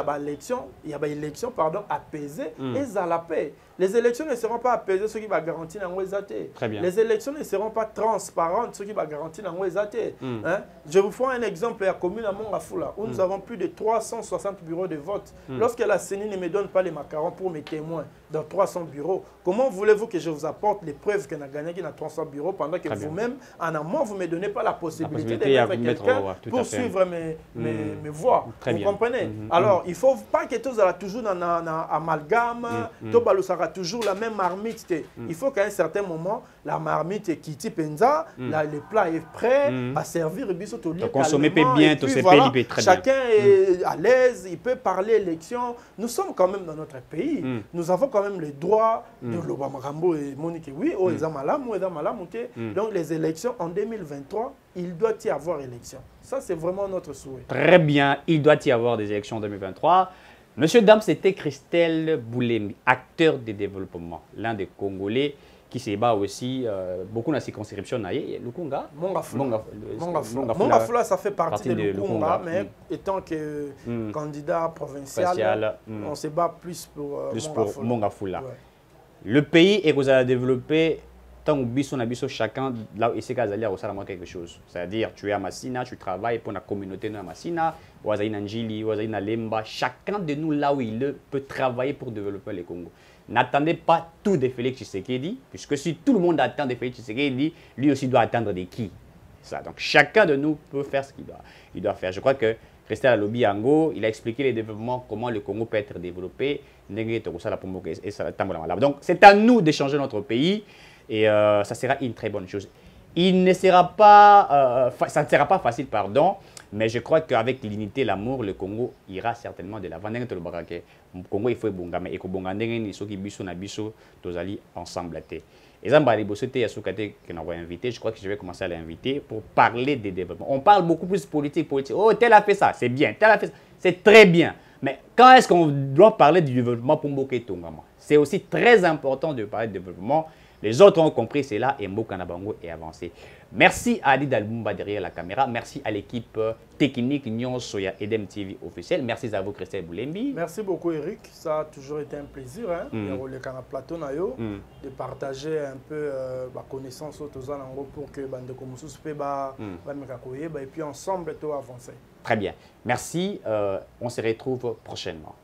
il y a l'élection apaisée et la paix. Les élections ne seront pas apaisées, ceux qui vont garantir les élections ne seront pas transparentes, ceux qui vont garantir Je vous prends un exemple à la commune à Mongafula, où nous avons plus de 360 bureaux de vote. Lorsque la CENI ne me donne pas les macarons pour mes témoins dans 300 bureaux, comment voulez-vous que je vous apporte les preuves qu'on a gagné dans 300 bureaux pendant que vous-même, en amont, vous ne me donnez pas la possibilité de mettre quelqu'un pour suivre mes voix. Vous comprenez? Alors, il ne faut pas que tout soit toujours dans amalgame, toujours la même marmite. Il faut qu'à un certain moment, la marmite quitte Penza, le plat est prêt à servir. Consommer bien, voilà, chacun est à l'aise, il peut parler élection. Nous sommes quand même dans notre pays. Nous avons quand même le droit de l'Obamarambo et Monique. Oui, donc les élections en 2023, il doit y avoir élection. Ça, c'est vraiment notre souhait. Très bien, il doit y avoir des élections en 2023. Monsieur Dam, c'était Christelle Boulembi, acteur de développement, l'un des Congolais qui se bat aussi beaucoup dans la circonscription. Lukunga Mongafula, ça fait partie de Lukunga, mais étant que candidat provincial, on se bat plus pour Mongafula. Ouais. Le pays est vous a développé tant que chacun là où il s'est casé à quelque chose. C'est-à-dire, tu es à Massina, tu travailles pour la communauté de Massina, ou à Njili, ou à Lemba. Chacun de nous là où il peut travailler pour développer le Congo. N'attendez pas tout de Félix Tshisekedi, puisque si tout le monde attend de Félix Tshisekedi, lui aussi doit attendre de qui? Ça. Donc chacun de nous peut faire ce qu'il doit faire. Je crois que Christelle Alobi Ango, il a expliqué les développements, comment le Congo peut être développé. Donc c'est à nous d'échanger notre pays. Et ça sera une très bonne chose. Il ne sera pas, ça ne sera pas facile, pardon, mais je crois qu'avec l'unité, l'amour, le Congo ira certainement de l'avant. Le Congo, il faut bonga, mais il faut bonga, il faut tous aller ensemble. Et ça, je crois que je vais commencer à l'inviter pour parler des développements. On parle beaucoup plus politique. Oh, tel a fait ça, c'est bien, tel a fait ça, c'est très bien. Mais quand est-ce qu'on doit parler du développement pour Mboké Tongama? C'est aussi très important de parler de développement. Les autres ont compris cela et Mbokanabango est avancé. Merci à Ali Dalbumba derrière la caméra. Merci à l'équipe technique Nyon Soya Edem TV officiel. Merci à vous, Christelle Boulembi. Merci beaucoup, Eric. Ça a toujours été un plaisir de partager un peu ma connaissance pour que et puis ensemble, tout avancer. Très bien. Merci. On se retrouve prochainement.